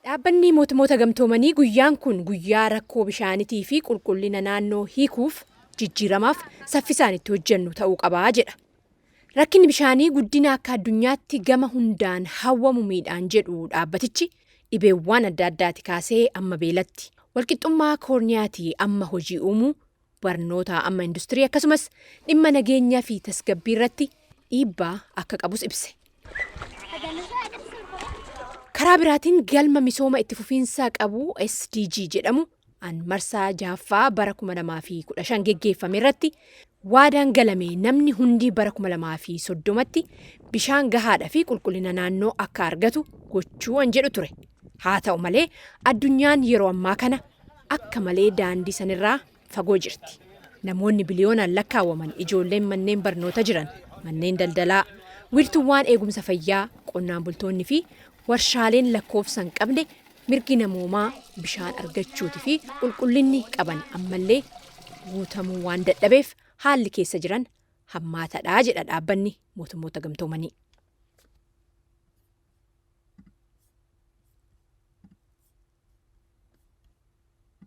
Dhaabbanni mootummoota gamtoomanii guyyaan kun guyyaa rakkoo bishaanitii fi qulqullina naannoo hiikuuf jijjiiramaaf saffisaan itti hojjennu ta'uu qabaa jedha. Rakkinni bishaanii guddina akka addunyaatti gama hundaan hawwamu miidhaan jedhu dhaabbatichi dhibeewwan adda addaati kaasee amma beelatti walqixxummaa koorniyaatii amma hojii uumuu barnoota amma industirii akkasumas dhimma nageenyaa fi tasgabbii irratti dhiibbaa akka qabus ibse. Karaa biraatiin galma misooma itti fufiinsaa qabu SDG jedhamu marsaa 6ffaa bara 2015 geggeeffame irratti waadaan galame namni hundi bara 2030tti bishaan gahaadhaa fi qulqullina naannoo akka argatu gochuu jedhu ture. Haa ta'u malee addunyaan yeroo ammaa kana akka malee daandii sanirraa fagoo jirti. Namoonni biliyoonaan lakkaawwaman ijoolleen manneen barnoota jiran, manneen daldalaa, wiirtuuwwan eegumsa fayyaa, qonnaan bultoonni fi warshaaleen lakkoofsa hin qabne mirgi namoomaa bishaan argachuutii fi qulqullinni qaban ammallee guutamuu waan dadhabeef haalli keessa jiran hammaataadha jedha dhaabbanni mootummoota gamtoomanii.